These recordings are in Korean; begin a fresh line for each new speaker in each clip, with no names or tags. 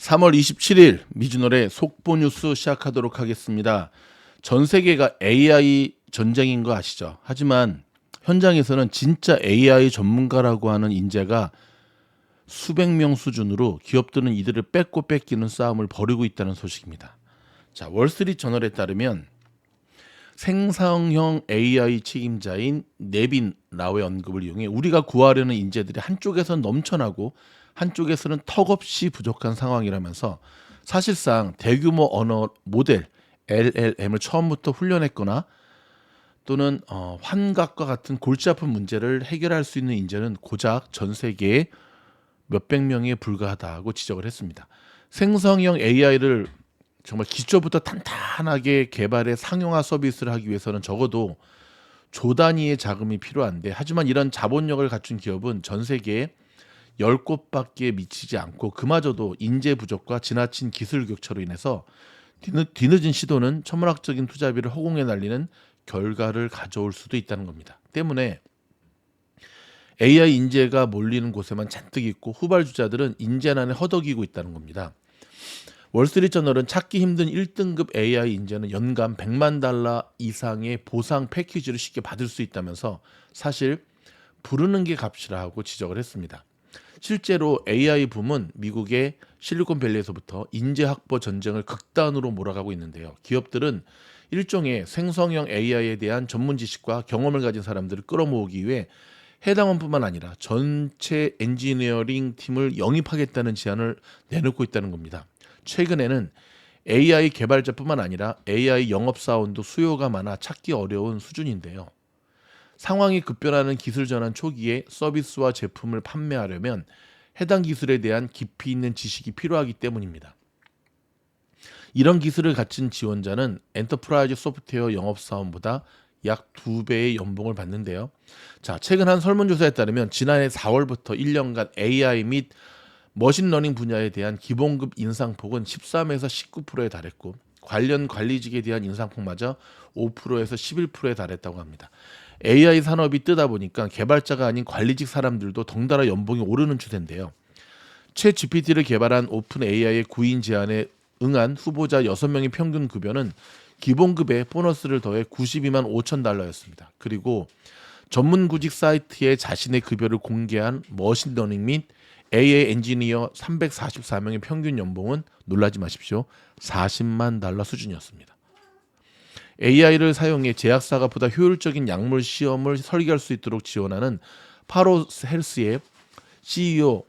3월 27일 미주널의 속보 뉴스 시작하도록 하겠습니다. 전 세계가 AI 전쟁인 거 아시죠? 하지만 현장에서는 진짜 AI 전문가라고 하는 인재가 수백 명 수준으로 기업들은 이들을 뺏고 뺏기는 싸움을 벌이고 있다는 소식입니다. 자, 월스트리트 저널에 따르면 생성형 AI 책임자인 네빈 라오의 언급을 이용해 우리가 구하려는 인재들이 한쪽에서는 넘쳐나고 한쪽에서는 턱없이 부족한 상황이라면서 사실상 대규모 언어 모델 LLM을 처음부터 훈련했거나 또는 환각과 같은 골치 아픈 문제를 해결할 수 있는 인재는 고작 전 세계에 몇백 명에 불과하다고 지적을 했습니다. 생성형 AI를 정말 기초부터 탄탄하게 개발해 상용화 서비스를 하기 위해서는 적어도 조 단위의 자금이 필요한데, 하지만 이런 자본력을 갖춘 기업은 전 세계에 10곳밖에 미치지 않고 그마저도 인재 부족과 지나친 기술 격차로 인해서 뒤늦은 시도는 천문학적인 투자비를 허공에 날리는 결과를 가져올 수도 있다는 겁니다. 때문에 AI 인재가 몰리는 곳에만 잔뜩 있고 후발주자들은 인재난에 허덕이고 있다는 겁니다. 월스트리트 저널은 찾기 힘든 1등급 AI 인재는 연간 100만 달러 이상의 보상 패키지를 쉽게 받을 수 있다면서 사실 부르는 게 값이라 하고 지적을 했습니다. 실제로 AI 붐은 미국의 실리콘밸리에서부터 인재 확보 전쟁을 극단으로 몰아가고 있는데요. 기업들은 일종의 생성형 AI에 대한 전문 지식과 경험을 가진 사람들을 끌어모으기 위해 해당원뿐만 아니라 전체 엔지니어링 팀을 영입하겠다는 제안을 내놓고 있다는 겁니다. 최근에는 AI 개발자뿐만 아니라 AI 영업사원도 수요가 많아 찾기 어려운 수준인데요. 상황이 급변하는 기술 전환 초기에 서비스와 제품을 판매하려면 해당 기술에 대한 깊이 있는 지식이 필요하기 때문입니다. 이런 기술을 갖춘 지원자는 엔터프라이즈 소프트웨어 영업사원보다 약 2배의 연봉을 받는데요. 자, 최근 한 설문조사에 따르면 지난해 4월부터 1년간 AI 및 머신러닝 분야에 대한 기본급 인상폭은 13에서 19%에 달했고 관련 관리직에 대한 인상폭마저 5%에서 11%에 달했다고 합니다. AI 산업이 뜨다 보니까 개발자가 아닌 관리직 사람들도 덩달아 연봉이 오르는 추세인데요. 챗 GPT를 개발한 오픈 AI의 구인 제안에 응한 후보자 6명의 평균 급여는 기본급에 보너스를 더해 92만 5천 달러였습니다. 그리고 전문 구직 사이트에 자신의 급여를 공개한 머신러닝 및 AI 엔지니어 344명의 평균 연봉은 놀라지 마십시오. 40만 달러 수준이었습니다. AI를 사용해 제약사가 보다 효율적인 약물 시험을 설계할 수 있도록 지원하는 파로 헬스의 CEO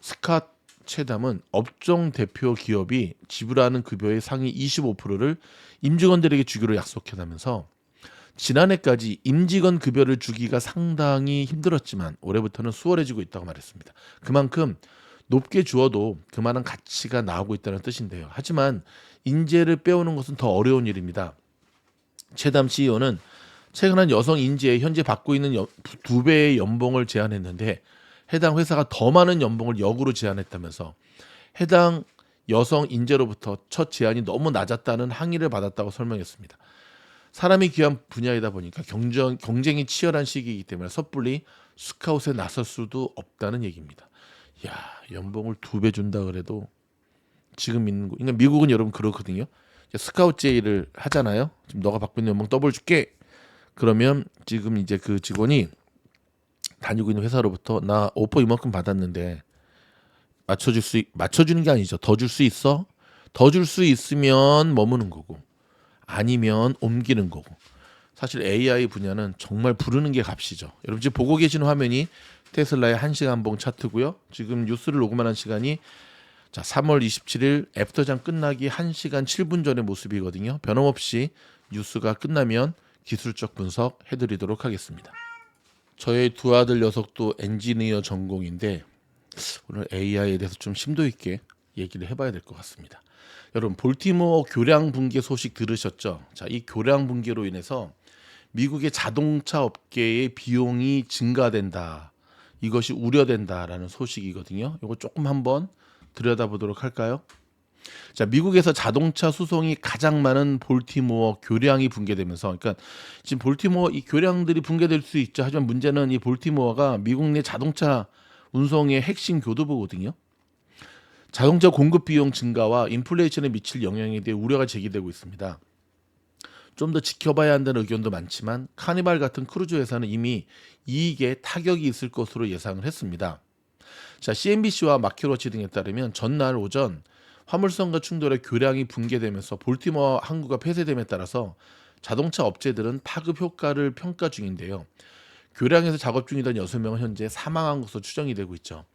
스캇 체담은 업종 대표 기업이 지불하는 급여의 상위 25%를 임직원들에게 주기로 약속했다면서 지난해까지 임직원 급여를 주기가 상당히 힘들었지만 올해부터는 수월해지고 있다고 말했습니다. 그만큼 높게 주어도 그만한 가치가 나오고 있다는 뜻인데요. 하지만 인재를 빼오는 것은 더 어려운 일입니다. 최담 CEO는 최근 한 여성 인재에 현재 받고 있는 2배의 연봉을 제안했는데 해당 회사가 더 많은 연봉을 역으로 제안했다면서 해당 여성 인재로부터 첫 제안이 너무 낮았다는 항의를 받았다고 설명했습니다. 사람이 귀한 분야이다 보니까 경쟁이 치열한 시기이기 때문에 섣불리 스카웃에 나설 수도 없다는 얘기입니다. 야, 연봉을 2배 준다 그래도 지금 있는 거, 그러니까 미국은 여러분 그렇거든요. 스카웃 제의를 하잖아요. 지금 너가 받고 있는 연봉 더블 줄게. 그러면 지금 이제 그 직원이 다니고 있는 회사로부터 나 오퍼 이만큼 받았는데 맞춰주는 게 아니죠. 더 줄 수 있어? 더 줄 수 있으면 머무는 거고 아니면 옮기는 거고. 사실 AI 분야는 정말 부르는 게 값이죠. 여러분 지금 보고 계신 화면이 테슬라의 1시간 봉 차트고요. 지금 뉴스를 녹음하는 시간이 3월 27일 애프터장 끝나기 1시간 7분 전의 모습이거든요. 변함없이 뉴스가 끝나면 기술적 분석 해드리도록 하겠습니다. 저의 두 아들 녀석도 엔지니어 전공인데 오늘 AI에 대해서 좀 심도 있게 얘기를 해봐야 될 것 같습니다. 여러분 볼티모어 교량 붕괴 소식 들으셨죠? 자, 이 교량 붕괴로 인해서 미국의 자동차 업계의 비용이 증가된다. 이것이 우려된다라는 소식이거든요. 이거 조금 한번 들여다보도록 할까요? 자, 미국에서 자동차 수송이 가장 많은 볼티모어 교량이 붕괴되면서, 그러니까 지금 볼티모어 이 교량들이 붕괴될 수 있죠. 하지만 문제는 이 볼티모어가 미국 내 자동차 운송의 핵심 교두보거든요. 자동차 공급 비용 증가와 인플레이션에 미칠 영향에 대해 우려가 제기되고 있습니다. 좀 더 지켜봐야 한다는 의견도 많지만 카니발 같은 크루즈 회사는 이미 이익에 타격이 있을 것으로 예상을 했습니다. 자, CNBC와 마켓워치 등에 따르면 전날 오전 화물선과 충돌해 교량이 붕괴되면서 볼티모어 항구가 폐쇄됨에 따라서 자동차 업체들은 파급 효과를 평가 중인데요. 교량에서 작업 중이던 6명은 현재 사망한 것으로 추정이 되고 있죠.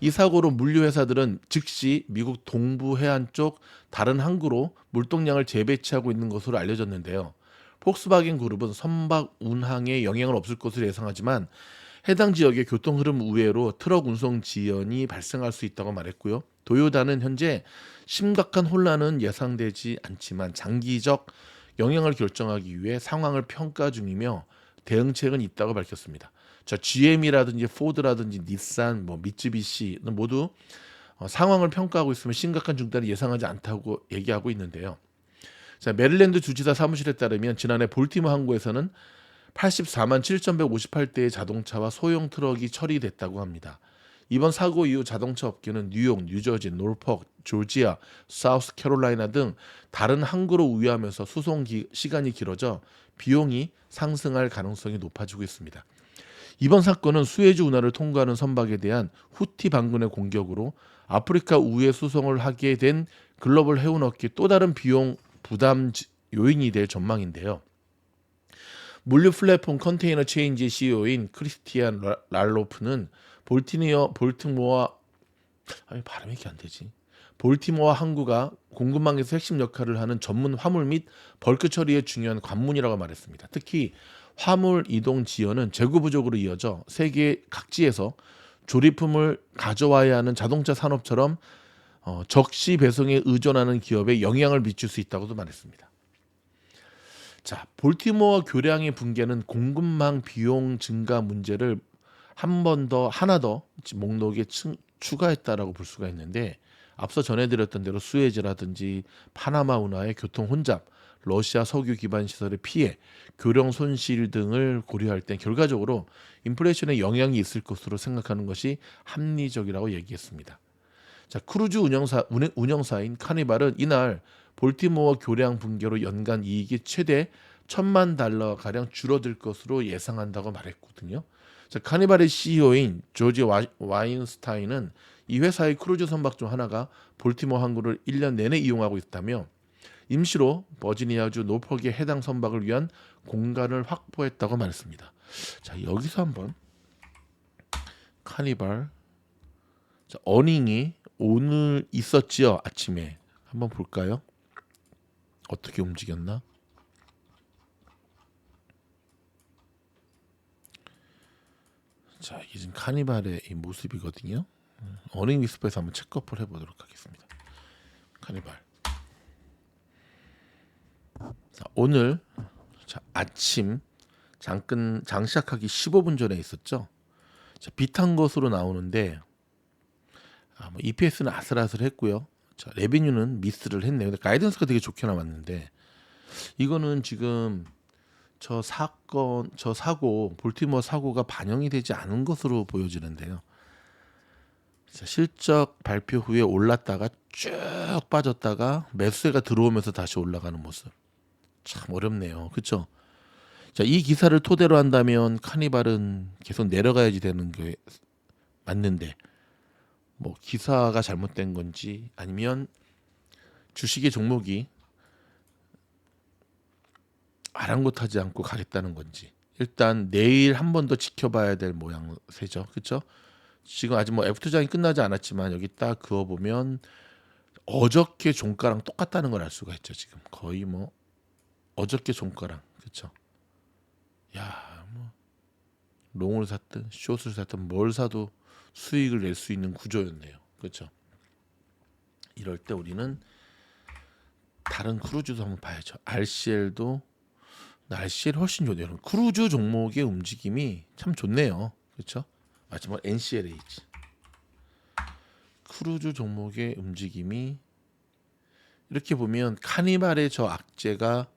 이 사고로 물류회사들은 즉시 미국 동부 해안 쪽 다른 항구로 물동량을 재배치하고 있는 것으로 알려졌는데요. 폭스바겐 그룹은 선박 운항에 영향은 없을 것으로 예상하지만 해당 지역의 교통 흐름 우회로 트럭 운송 지연이 발생할 수 있다고 말했고요. 도요다는 현재 심각한 혼란은 예상되지 않지만 장기적 영향을 결정하기 위해 상황을 평가 중이며 대응책은 있다고 밝혔습니다. 자, GM이라든지 포드라든지 닛산, 미쯔비시는 모두 상황을 평가하고 있으면 심각한 중단을 예상하지 않다고 얘기하고 있는데요. 자, 메릴랜드 주지사 사무실에 따르면 지난해 볼티모 항구에서는 84만 7,158대의 자동차와 소형 트럭이 처리됐다고 합니다. 이번 사고 이후 자동차 업계는 뉴욕, 뉴저지, 노folk, 조지아, 사우스캐롤라이나 등 다른 항구로 우회하면서 수송 시간이 길어져 비용이 상승할 가능성이 높아지고 있습니다. 이번 사건은 수에즈 운하를 통과하는 선박에 대한 후티 반군의 공격으로 아프리카 우회 수송을 하게 된 글로벌 해운업계 또 다른 비용 부담 요인이 될 전망인데요. 물류 플랫폼 컨테이너 체인지 CEO인 크리스티안 랄로프는 볼티모어 발음이 이렇게 안 되지. 볼티모어 항구가 공급망에서 핵심 역할을 하는 전문 화물 및 벌크 처리의 중요한 관문이라고 말했습니다. 특히 화물 이동 지연은 재고 부족으로 이어져 세계 각지에서 조립품을 가져와야 하는 자동차 산업처럼 적시 배송에 의존하는 기업에 영향을 미칠 수 있다고도 말했습니다. 자, 볼티모어 교량의 붕괴는 공급망 비용 증가 문제를 하나 더 목록에 추가했다라고 볼 수가 있는데 앞서 전해드렸던 대로 수에즈라든지 파나마 운하의 교통 혼잡, 러시아 석유 기반 시설의 피해, 교량 손실 등을 고려할 때 결과적으로 인플레이션에 영향이 있을 것으로 생각하는 것이 합리적이라고 얘기했습니다. 자, 크루즈 운영사인 카니발은 이날 볼티모어 교량 붕괴로 연간 이익이 최대 $1,000만 가량 줄어들 것으로 예상한다고 말했거든요. 자, 카니발의 CEO인 조지 와인스타인은 이 회사의 크루즈 선박 중 하나가 볼티모어 항구를 1년 내내 이용하고 있다며 임시로 버지니아주 노folk의 해당 선박을 위한 공간을 확보했다고 말했습니다. 자, 여기서 한번 카니발 어닝이 오늘 있었지요. 아침에 한번 볼까요? 어떻게 움직였나? 자, 이게 지금 카니발의 이 모습이거든요. 어닝 위스퍼에서 한번 체크업을 해보도록 하겠습니다. 카니발. 자, 오늘 아침 장 시작하기 15분 전에 있었죠. 자, 비탄 것으로 나오는데 EPS는 아슬아슬했고요. 자, 레비뉴는 미스를 했네요. 근데 가이던스가 되게 좋게 나왔는데 이거는 지금 저 사고 볼티모어 사고가 반영이 되지 않은 것으로 보여지는데요. 자, 실적 발표 후에 올랐다가 쭉 빠졌다가 매수세가 들어오면서 다시 올라가는 모습. 참 어렵네요. 그렇죠? 자, 이 기사를 토대로 한다면 카니발은 계속 내려가야지 되는 게 맞는데 기사가 잘못된 건지 아니면 주식의 종목이 아랑곳하지 않고 가겠다는 건지 일단 내일 한 번 더 지켜봐야 될 모양새죠. 그렇죠? 지금 아직 F투장이 끝나지 않았지만 여기 딱 그어보면 어저께 종가랑 똑같다는 걸 알 수가 있죠. 지금 거의 어저께 종가랑 그렇죠? 야, 롱을 샀든 숏을 샀든 뭘 사도 수익을 낼 수 있는 구조였네요. 그렇죠? 이럴 때 우리는 다른 크루즈도 한번 봐야죠. RCL도 RCL 훨씬 좋네요. 크루즈 종목의 움직임이 참 좋네요. 그렇죠? 마지막 NCLH 크루즈 종목의 움직임이 이렇게 보면 카니발의 저 악재가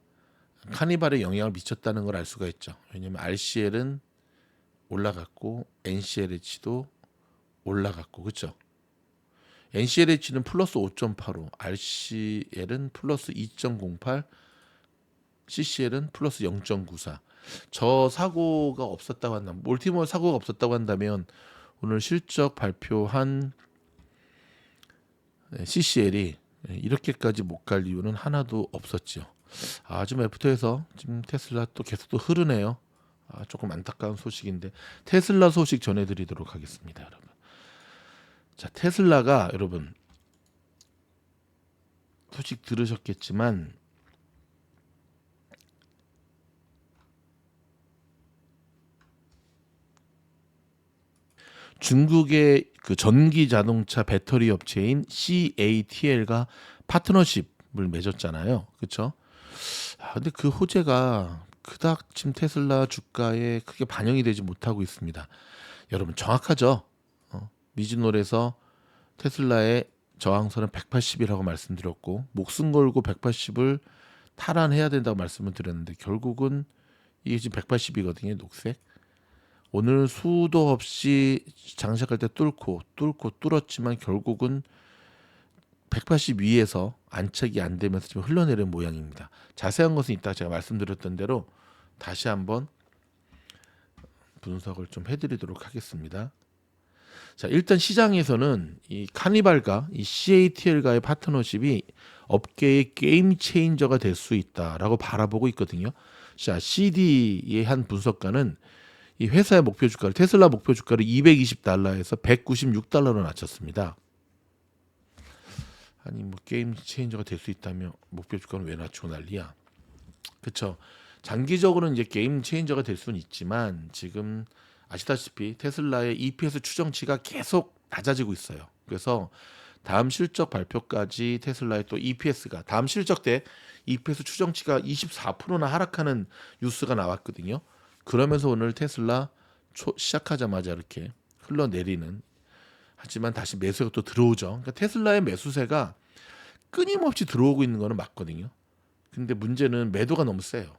카니발에 영향을 미쳤다는 걸 알 수가 있죠. 왜냐하면 RCL은 올라갔고 NCLH도 올라갔고 그렇죠. NCLH는 플러스 5.85, RCL은 플러스 2.08, CCL은 플러스 0.94. 저 사고가 없었다고 한다면, 몰티모어 사고가 없었다고 한다면 오늘 실적 발표한 CCL이 이렇게까지 못 갈 이유는 하나도 없었죠. 좀 애프터에서 지금 테슬라 또 계속 또 흐르네요. 조금 안타까운 소식인데 테슬라 소식 전해드리도록 하겠습니다, 여러분. 자, 테슬라가 여러분 소식 들으셨겠지만 중국의 그 전기 자동차 배터리 업체인 CATL과 파트너십을 맺었잖아요. 그렇죠? 근데 그 호재가 그닥 지금 테슬라 주가에 크게 반영이 되지 못하고 있습니다. 여러분 정확하죠? 미즈놀에서 테슬라의 저항선은 180이라고 말씀드렸고 목숨 걸고 180을 탈환해야 된다고 말씀을 드렸는데 결국은 이게 지금 180이거든요. 녹색. 오늘 수도 없이 장시할 때 뚫고 뚫었지만 결국은 180 위에서 안착이 안 되면서 지금 흘러내리는 모양입니다. 자세한 것은 이따 제가 말씀드렸던 대로 다시 한번 분석을 좀 해드리도록 하겠습니다. 자, 일단 시장에서는 이 카니발과 이 CATL과의 파트너십이 업계의 게임 체인저가 될 수 있다라고 바라보고 있거든요. 자, CD의 한 분석가는 이 회사의 목표 주가를 테슬라 목표 주가를 220달러에서 196달러로 낮췄습니다. 아니 뭐 게임 체인저가 될 수 있다며 목표 주가는 왜 낮추고 난리야? 그렇죠. 장기적으로는 이제 게임 체인저가 될 수는 있지만 지금 아시다시피 테슬라의 EPS 추정치가 계속 낮아지고 있어요. 그래서 다음 실적 발표까지 테슬라의 또 EPS가 다음 실적 때 EPS 추정치가 24%나 하락하는 뉴스가 나왔거든요. 그러면서 오늘 테슬라 시작하자마자 이렇게 흘러내리는 하지만 다시 매수가 또 들어오죠. 그러니까 테슬라의 매수세가 끊임없이 들어오고 있는 거는 맞거든요. 근데 문제는 매도가 너무 세요.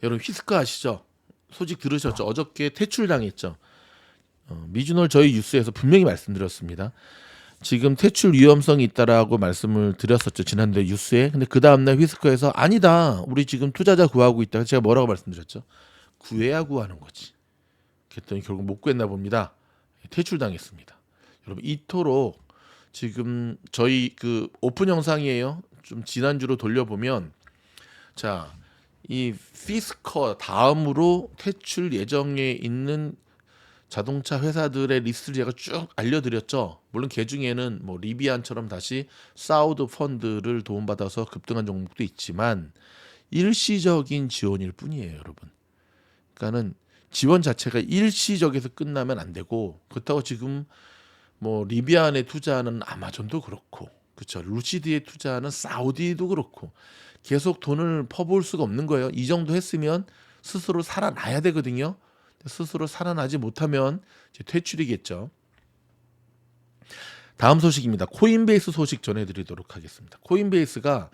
여러분 휘스크 아시죠? 소식 들으셨죠? 어저께 퇴출당했죠. 미주널 저희 뉴스에서 분명히 말씀드렸습니다. 지금 퇴출 위험성이 있다라고 말씀을 드렸었죠. 지난달 뉴스에. 근데 그 다음날 휘스커에서 아니다. 우리 지금 투자자 구하고 있다. 제가 뭐라고 말씀드렸죠? 구해야 구하는 거지. 그랬더니 결국 못 구했나 봅니다. 퇴출당했습니다. 여러분 이토록 지금 저희 그 오픈 영상이에요. 좀 지난주로 돌려보면 자, 이 피스커 다음으로 퇴출 예정에 있는 자동차 회사들의 리스트를 제가 쭉 알려드렸죠. 물론 그 중에는 뭐 리비안처럼 다시 사우드 펀드를 도움받아서 급등한 종목도 있지만 일시적인 지원일 뿐이에요, 여러분. 그러니까는 지원 자체가 일시적에서 끝나면 안 되고 그렇다고 지금 뭐 리비안에 투자하는 아마존도 그렇고 그렇죠. 루시드에 투자하는 사우디도 그렇고 계속 돈을 퍼부을 수가 없는 거예요. 이 정도 했으면 스스로 살아나야 되거든요. 스스로 살아나지 못하면 이제 퇴출이겠죠. 다음 소식입니다. 코인베이스 소식 전해드리도록 하겠습니다. 코인베이스가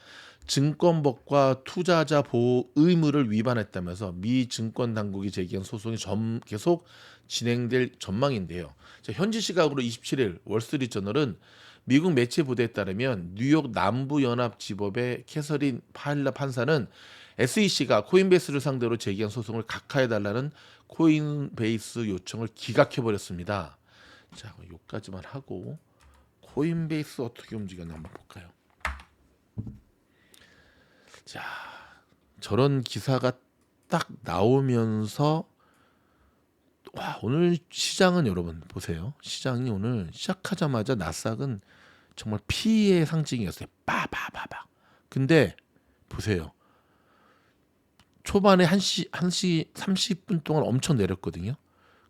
증권법과 투자자 보호 의무를 위반했다면서 미 증권 당국이 제기한 소송이 계속 진행될 전망인데요. 현지 시각으로 27일 월스트리트저널은 미국 매체 보도에 따르면 뉴욕 남부연합지법의 캐서린 파일라 판사는 SEC가 코인베이스를 상대로 제기한 소송을 각하해달라는 코인베이스 요청을 기각해버렸습니다. 자, 여기까지만 하고 코인베이스 어떻게 움직였나 한번 볼까요? 자, 저런 기사가 딱 나오면서 오늘 시장은 여러분 보세요. 시장이 오늘 시작하자마자 나스닥은 정말 피해의 상징이었어요. 빠바바바. 근데 보세요. 초반에 1시 30분 동안 엄청 내렸거든요.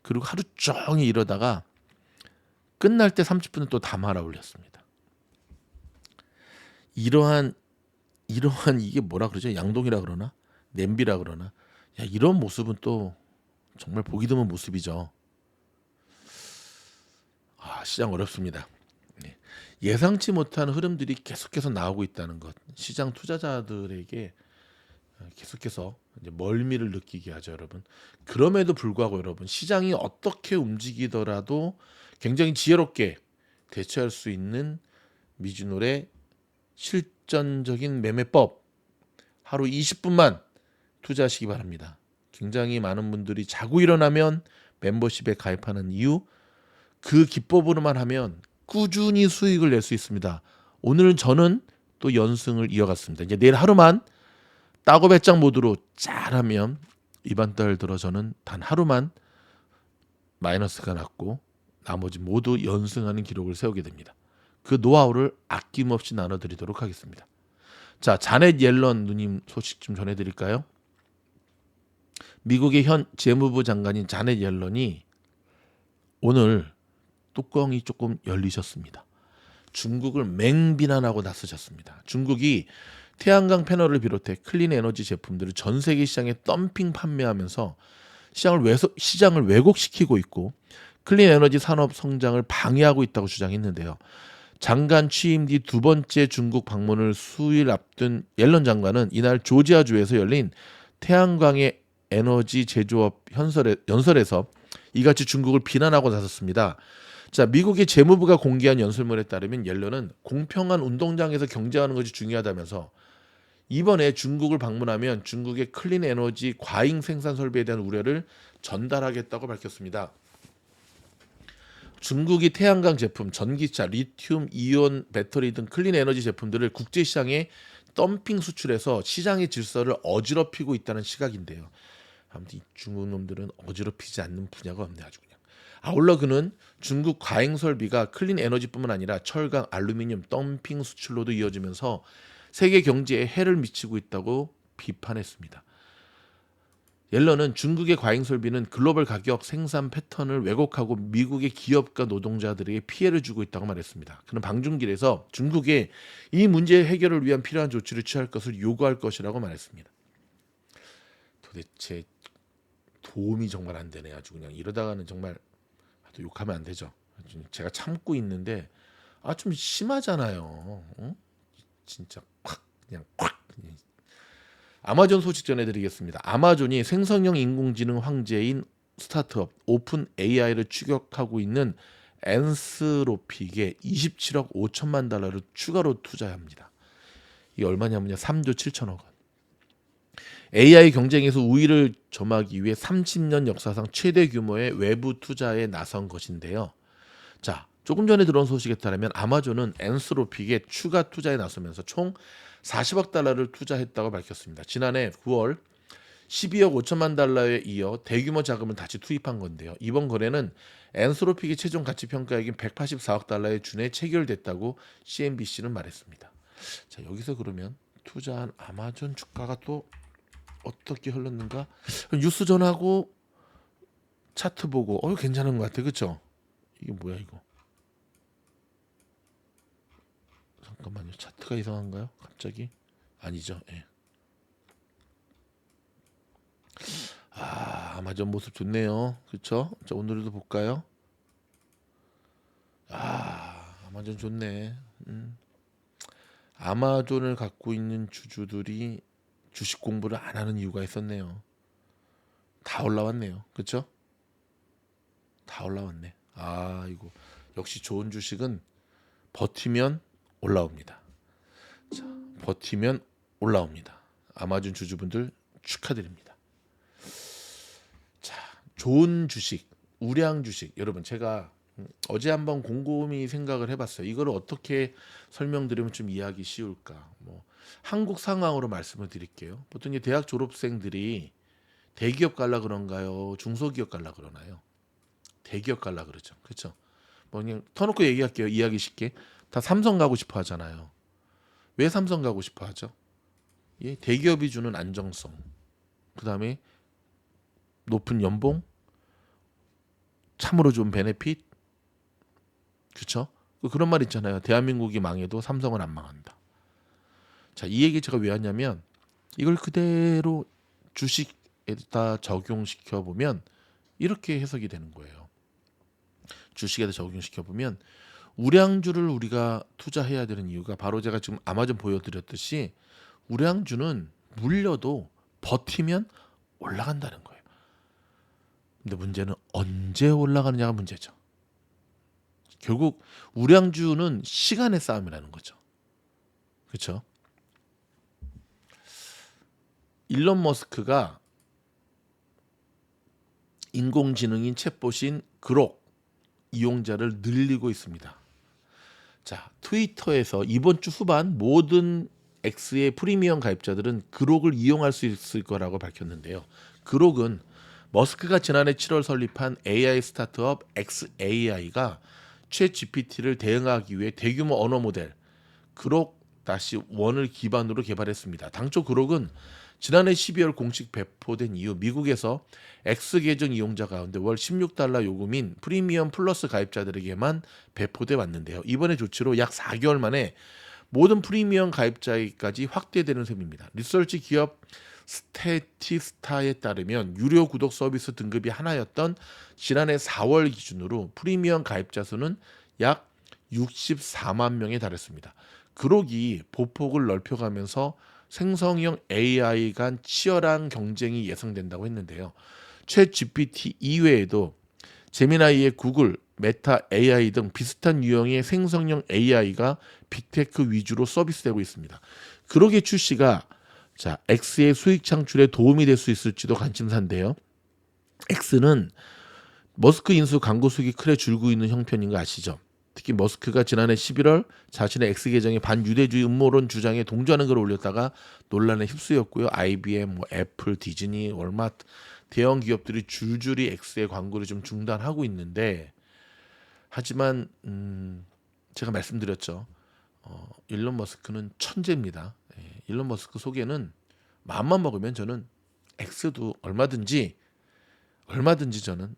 그리고 하루 종일 이러다가 끝날 때 30분은 또 다 말아 올렸습니다. 이러한 이게 뭐라 그러죠? 양동이라 그러나? 냄비라 그러나? 야, 이런 모습은 또 정말 보기 드문 모습이죠. 시장 어렵습니다. 네. 예상치 못한 흐름들이 계속해서 나오고 있다는 것. 시장 투자자들에게 계속해서 이제 멀미를 느끼게 하죠, 여러분. 그럼에도 불구하고 여러분 시장이 어떻게 움직이더라도 굉장히 지혜롭게 대체할 수 있는 미주놀의 실전적인 매매법, 하루 20분만 투자하시기 바랍니다. 굉장히 많은 분들이 자고 일어나면 멤버십에 가입하는 이유, 그 기법으로만 하면 꾸준히 수익을 낼 수 있습니다. 오늘 저는 또 연승을 이어갔습니다. 이제 내일 하루만 따고 배짱 모드로 잘하면 이번 달 들어 저는 단 하루만 마이너스가 났고 나머지 모두 연승하는 기록을 세우게 됩니다. 그 노하우를 아낌없이 나눠드리도록 하겠습니다. 자, 자넷 옐런 누님 소식 좀 전해드릴까요? 미국의 현 재무부 장관인 자넷 옐런이 오늘 뚜껑이 조금 열리셨습니다. 중국을 맹비난하고 나서셨습니다. 중국이 태양광 패널을 비롯해 클린 에너지 제품들을 전 세계 시장에 덤핑 판매하면서 시장을 왜곡시키고 있고 클린 에너지 산업 성장을 방해하고 있다고 주장했는데요. 장관 취임 뒤 두 번째 중국 방문을 수일 앞둔 옐런 장관은 이날 조지아주에서 열린 태양광의 에너지 제조업 연설에서 이같이 중국을 비난하고 나섰습니다. 자, 미국의 재무부가 공개한 연설문에 따르면 옐런은 공평한 운동장에서 경쟁하는 것이 중요하다면서 이번에 중국을 방문하면 중국의 클린 에너지 과잉 생산 설비에 대한 우려를 전달하겠다고 밝혔습니다. 중국이 태양광 제품, 전기차, 리튬 이온 배터리 등 클린 에너지 제품들을 국제 시장에 덤핑 수출해서 시장의 질서를 어지럽히고 있다는 시각인데요. 아무튼 이 중국 놈들은 어지럽히지 않는 분야가 없네 아주 그냥. 아울러 그는 중국 과잉 설비가 클린 에너지뿐만 아니라 철강, 알루미늄 덤핑 수출로도 이어지면서 세계 경제에 해를 미치고 있다고 비판했습니다. 옐런은 중국의 과잉 설비는 글로벌 가격 생산 패턴을 왜곡하고 미국의 기업과 노동자들에게 피해를 주고 있다고 말했습니다. 그는 방중길에서 중국에 이 문제 해결을 위한 필요한 조치를 취할 것을 요구할 것이라고 말했습니다. 도대체 도움이 정말 안 되네 아주 그냥. 이러다가는 정말 또 욕하면 안 되죠. 제가 참고 있는데 좀 심하잖아요. 응? 진짜 콱. 아마존 소식 전해드리겠습니다. 아마존이 생성형 인공지능 황제인 스타트업 오픈 AI를 추격하고 있는 앤스로픽에 27억 5천만 달러를 추가로 투자합니다. 이게 얼마냐면요. 3조 7천억 원. AI 경쟁에서 우위를 점하기 위해 30년 역사상 최대 규모의 외부 투자에 나선 것인데요. 자, 조금 전에 들어온 소식에 따르면 아마존은 앤스로픽에 추가 투자에 나서면서 총 40억 달러를 투자했다고 밝혔습니다. 지난해 9월 12억 5천만 달러에 이어 대규모 자금을 다시 투입한 건데요. 이번 거래는 앤스로픽의 최종 가치 평가액인 184억 달러에 준해 체결됐다고 CNBC는 말했습니다. 자, 여기서 그러면 투자한 아마존 주가가 또 어떻게 흘렀는가? 뉴스 전하고 차트 보고 괜찮은 것 같아. 그렇죠? 이게 뭐야 이거? 잠깐만요. 차트가 이상한가요? 갑자기? 아니죠. 예. 아마존 모습 좋네요. 그렇죠? 자, 오늘도 볼까요? 아마존 좋네. 아마존을 갖고 있는 주주들이 주식 공부를 안 하는 이유가 있었네요. 다 올라왔네요. 그렇죠? 다 올라왔네. 이거 역시 좋은 주식은 버티면 올라옵니다. 자, 버티면 올라옵니다. 아마존 주주분들 축하드립니다. 자, 좋은 주식, 우량 주식. 여러분 제가 어제 한번 곰곰이 생각을 해봤어요. 이걸 어떻게 설명드리면 좀 이해하기 쉬울까? 한국 상황으로 말씀을 드릴게요. 보통 이제 대학 졸업생들이 대기업 갈라 그런가요? 중소기업 갈라 그러나요? 대기업 갈라 그러죠. 그렇죠? 그냥 터놓고 얘기할게요. 이해하기 쉽게. 다 삼성 가고 싶어 하잖아요. 왜 삼성 가고 싶어 하죠? 예, 대기업이 주는 안정성, 그 다음에 높은 연봉, 참으로 좋은 베네핏, 그렇죠? 그런 말 있잖아요. 대한민국이 망해도 삼성은 안 망한다. 자, 이 얘기 제가 왜 하냐면 이걸 그대로 주식에다 적용시켜 보면 이렇게 해석이 되는 거예요. 주식에다 적용시켜 보면 우량주를 우리가 투자해야 되는 이유가 바로 제가 지금 아마존 보여드렸듯이 우량주는 물려도 버티면 올라간다는 거예요. 근데 문제는 언제 올라가느냐가 문제죠. 결국 우량주는 시간의 싸움이라는 거죠. 그렇죠? 일론 머스크가 인공지능인 챗봇인 그록 이용자를 늘리고 있습니다. 자, 트위터에서 이번 주 후반 모든 X의 프리미엄 가입자들은 그록을 이용할 수 있을 거라고 밝혔는데요. 그록은 머스크가 지난해 7월 설립한 AI 스타트업 xAI가 챗 GPT를 대응하기 위해 대규모 언어 모델 그록-1을 기반으로 개발했습니다. 당초 그록은 지난해 12월 공식 배포된 이후 미국에서 X 계정 이용자 가운데 월 $16 요금인 프리미엄 플러스 가입자들에게만 배포돼 왔는데요. 이번의 조치로 약 4개월 만에 모든 프리미엄 가입자에게까지 확대되는 셈입니다. 리서치 기업 스태티스타에 따르면 유료 구독 서비스 등급이 하나였던 지난해 4월 기준으로 프리미엄 가입자 수는 약 64만 명에 달했습니다. 그록이 보폭을 넓혀가면서 생성형 AI 간 치열한 경쟁이 예상된다고 했는데요. 챗 GPT 이외에도 제미나이의 구글, 메타 AI 등 비슷한 유형의 생성형 AI가 빅테크 위주로 서비스되고 있습니다. 그록의 출시가 X의 수익 창출에 도움이 될 수 있을지도 관심사인데요. X는 머스크 인수 광고 수익이 크게 줄고 있는 형편인 거 아시죠? 특히 머스크가 지난해 11월 자신의 X 계정에 반유대주의 음모론 주장에 동조하는 글을 올렸다가 논란에 휩쓰였고요. IBM, 애플, 디즈니, 월마트 대형 기업들이 줄줄이 X의 광고를 좀 중단하고 있는데 하지만 제가 말씀드렸죠. 일론 머스크는 천재입니다. 일론 머스크 속에는 마음만 먹으면 저는 X도 얼마든지 저는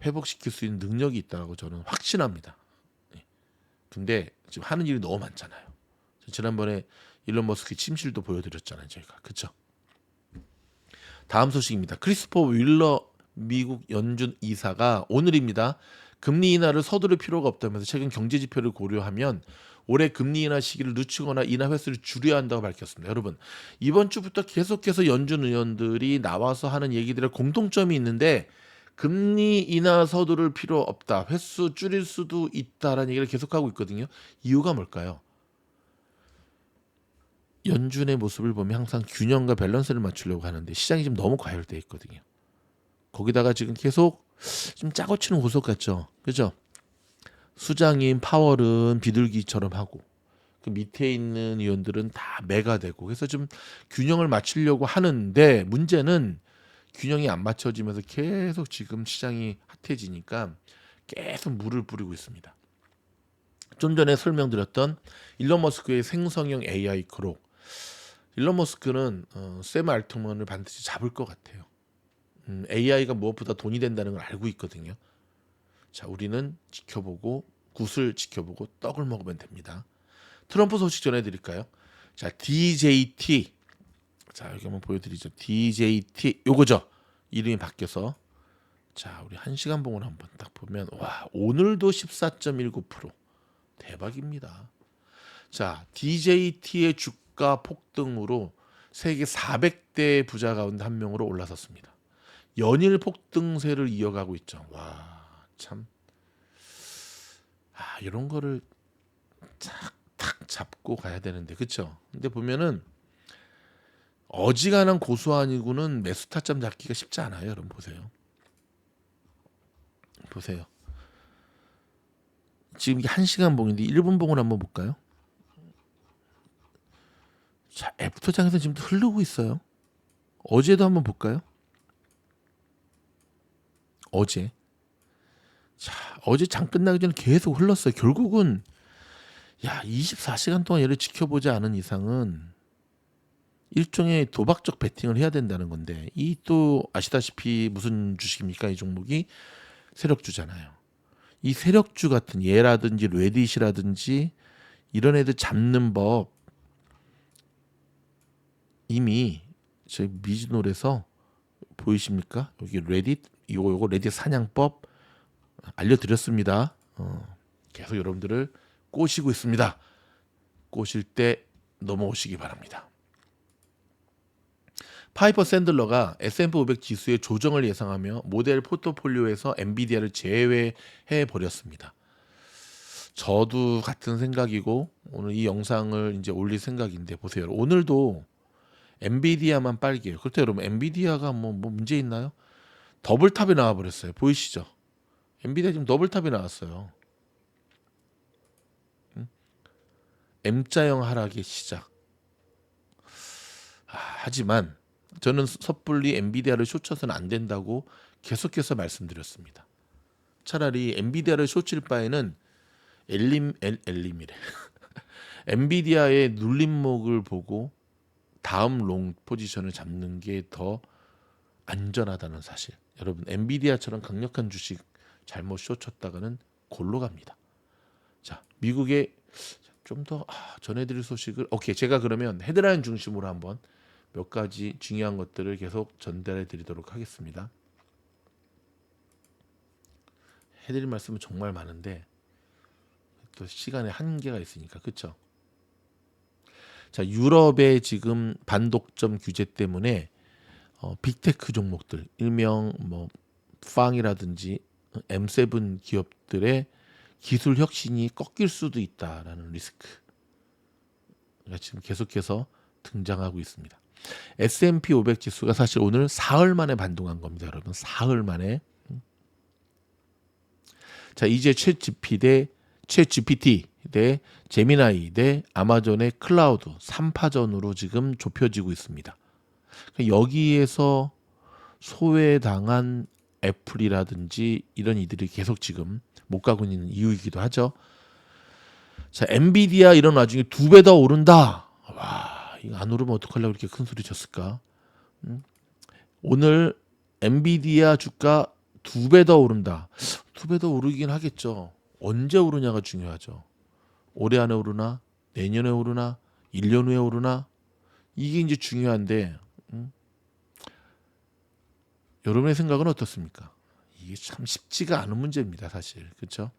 회복시킬 수 있는 능력이 있다고 저는 확신합니다. 근데 지금 하는 일이 너무 많잖아요. 지난번에 일론 머스크 침실도 보여드렸잖아요, 저희가. 그렇죠? 다음 소식입니다. 크리스토퍼 윌러 미국 연준 이사가 오늘입니다. 금리 인하를 서두를 필요가 없다면서 최근 경제 지표를 고려하면 올해 금리 인하 시기를 늦추거나 인하 횟수를 줄여야 한다고 밝혔습니다. 여러분, 이번 주부터 계속해서 연준 의원들이 나와서 하는 얘기들의 공통점이 있는데 금리 인하 서두를 필요 없다. 횟수 줄일 수도 있다라는 얘기를 계속하고 있거든요. 이유가 뭘까요? 연준의 모습을 보면 항상 균형과 밸런스를 맞추려고 하는데 시장이 지금 너무 과열돼 있거든요. 거기다가 지금 계속 좀 짜고 치는 고속 같죠. 그죠? 수장인 파월은 비둘기처럼 하고 그 밑에 있는 의원들은 다 매가 되고 그래서 좀 균형을 맞추려고 하는데 문제는 균형이 안 맞춰지면서 계속 지금 시장이 핫해지니까 계속 물을 뿌리고 있습니다. 좀 전에 설명드렸던 일론 머스크의 생성형 AI 그록. 일론 머스크는 샘 알트만을 반드시 잡을 것 같아요. AI가 무엇보다 돈이 된다는 걸 알고 있거든요. 자, 우리는 지켜보고 굿을 지켜보고 떡을 먹으면 됩니다. 트럼프 소식 전해드릴까요? 자, DJT. 자, 여기 한번 보여드리죠. DJT 요거죠. 이름이 바뀌어서 자, 우리 1시간 봉을 한번 딱 보면 와, 오늘도 14.19% 대박입니다. 자, DJT의 주가 폭등으로 세계 400대 부자 가운데 한 명으로 올라섰습니다. 연일 폭등세를 이어가고 있죠. 와, 참. 이런 거를 탁 잡고 가야 되는데, 그렇죠? 근데 보면은 어지간한 고수아니고는 매수 타점 잡기가 쉽지 않아요. 여러분 보세요. 지금 이게 1시간 봉인데 1분 봉을 한번 볼까요? 자, 애프터장에서 지금 흐르고 있어요. 어제도 한번 볼까요? 어제. 자, 어제 장 끝나기 전에 계속 흘렀어요. 결국은 24시간 동안 얘를 지켜보지 않은 이상은 일종의 도박적 베팅을 해야 된다는 건데 이 또 아시다시피 무슨 주식입니까? 이 종목이 세력주잖아요. 이 세력주 같은 얘라든지 레딧이라든지 이런 애들 잡는 법 이미 저희 미즈놀에서 보이십니까? 여기 레딧 요거 레딧 사냥법 알려드렸습니다. 계속 여러분들을 꼬시고 있습니다. 꼬실 때 넘어오시기 바랍니다. 파이퍼 샌들러가 S&P 500 지수의 조정을 예상하며 모델 포트폴리오에서 엔비디아를 제외해 버렸습니다. 저도 같은 생각이고 오늘 이 영상을 이제 올릴 생각인데 보세요. 오늘도 엔비디아만 빨개요. 그렇죠 여러분. 엔비디아가 뭐 문제 있나요? 더블탑이 나와 버렸어요. 보이시죠? 엔비디아 지금 더블탑이 나왔어요. M자형 하락의 시작. 하지만 저는 섣불리 엔비디아를 숏쳐서는 안 된다고 계속해서 말씀드렸습니다. 차라리 엔비디아를 숏칠 바에는 엘림이래. 엔비디아의 눌림목을 보고 다음 롱 포지션을 잡는 게 더 안전하다는 사실. 여러분 엔비디아처럼 강력한 주식 잘못 숏쳤다가는 골로 갑니다. 자, 미국의 좀 더 전해드릴 소식을 제가 그러면 헤드라인 중심으로 한번 몇 가지 중요한 것들을 계속 전달해 드리도록 하겠습니다. 해드릴 말씀은 정말 많은데 또 시간에 한계가 있으니까 그렇죠. 자, 유럽의 지금 반독점 규제 때문에 빅테크 종목들 일명 뭐 팡이라든지 M7 기업들의 기술 혁신이 꺾일 수도 있다라는 리스크가 지금 계속해서 등장하고 있습니다. S&P 500 지수가 사실 오늘 사흘 만에 반등한 겁니다, 여러분. 사흘 만에. 자, 이제 챗 GPT 대 제미나이 대 아마존의 클라우드 3파전으로 지금 좁혀지고 있습니다. 여기에서 소외당한 애플이라든지 이런 이들이 계속 지금 못 가고 있는 이유이기도 하죠. 자, 엔비디아 이런 와중에 2배 더 오른다. 와, 이거 안 오르면 어떡하려고 이렇게 큰 소리 쳤을까? 오늘 엔비디아 주가 2배 더 오른다. 2배 더 오르긴 하겠죠. 언제 오르냐가 중요하죠. 올해 안에 오르나? 내년에 오르나? 1년 후에 오르나? 이게 이제 중요한데 여러분의 생각은 어떻습니까? 이게 참 쉽지가 않은 문제입니다, 사실. 그렇죠?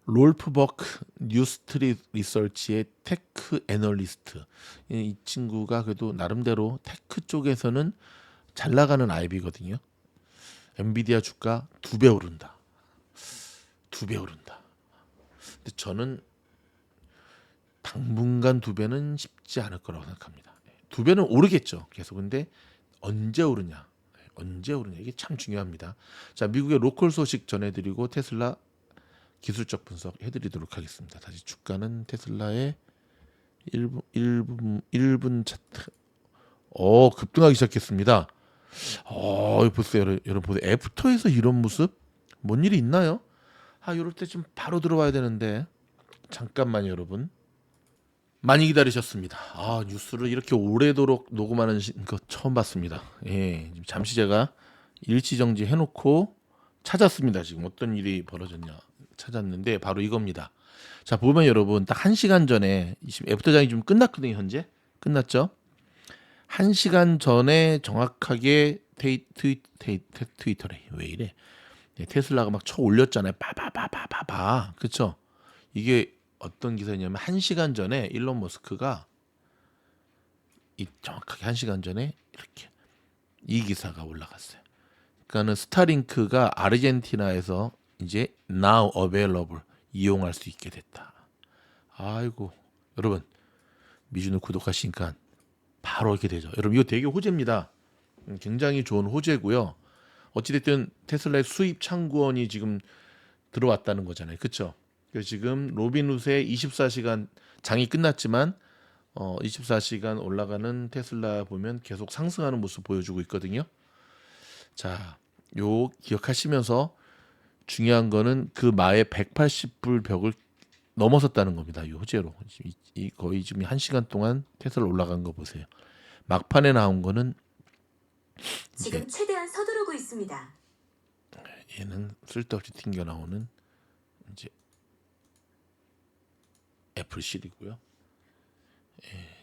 롤프 버크 뉴스트리트 리서치의 테크 애널리스트. 이 친구가 그래도 나름대로 테크 쪽에서는 잘 나가는 아이비거든요. 엔비디아 주가 2배 오른다. 2배 오른다. 근데 저는 당분간 2배는 쉽지 않을 거라고 생각합니다. 2배는 오르겠죠. 계속. 근데 언제 오르냐? 언제 오르냐? 이게 참 중요합니다. 자, 미국의 로컬 소식 전해드리고 테슬라 기술적 분석 해드리도록 하겠습니다. 다시 주가는 테슬라의 1분 차트. 급등하기 시작했습니다. 보세요. 여러분 보세요. 애프터에서 이런 모습? 뭔 일이 있나요? 이럴 때 좀 바로 들어와야 되는데 잠깐만요, 여러분. 많이 기다리셨습니다. 뉴스를 이렇게 오래도록 녹음하는 거 처음 봤습니다. 잠시 제가 일치정지 해놓고 찾았습니다. 지금 어떤 일이 벌어졌냐 찾았는데 바로 이겁니다. 자, 보면 여러분 딱 1시간 전에 지금 애프터장이 좀 끝났거든요. 현재 끝났죠. 1시간 전에 정확하게 트위터래. 왜 이래? 테슬라가 막 쳐 올렸잖아요. 빠바바바바바. 그렇죠? 이게 어떤 기사냐면 1시간 전에 일론 머스크가 정확하게 1시간 전에 이렇게 이 기사가 올라갔어요. 그러니까는 스타링크가 아르헨티나에서 이제 now available 이용할 수 있게 됐다. 아이고, 여러분 미주는 구독하시니까 바로 이렇게 되죠. 여러분 이거 되게 호재입니다. 굉장히 좋은 호재고요. 어찌됐든 테슬라의 수입 창구원이 지금 들어왔다는 거잖아요. 그렇죠? 그래서 지금 로빈훗의 24시간 장이 끝났지만 24시간 올라가는 테슬라 보면 계속 상승하는 모습 보여주고 있거든요. 자, 요 기억하시면서 중요한 거는 그 마의 180불 벽을 넘어섰다는 겁니다. 이 호재로. 거의 지금 1시간 동안 테슬라 올라간 거 보세요. 막판에 나온 거는
지금 최대한 서두르고 있습니다.
얘는 쓸데없이 튕겨 나오는 이제 애플실이고요.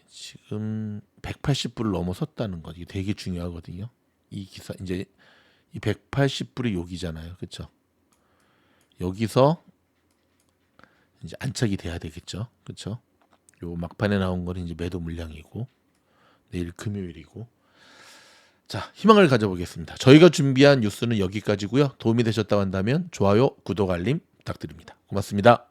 지금 180불을 넘어섰다는 거 이게 되게 중요하거든요. 이 기사 이제 이 180불이 여기잖아요. 그렇죠? 여기서 이제 안착이 돼야 되겠죠. 그렇죠? 요 막판에 나온 거는 이제 매도 물량이고 내일 금요일이고. 자, 희망을 가져보겠습니다. 저희가 준비한 뉴스는 여기까지고요. 도움이 되셨다고 한다면 좋아요, 구독, 알림 부탁드립니다. 고맙습니다.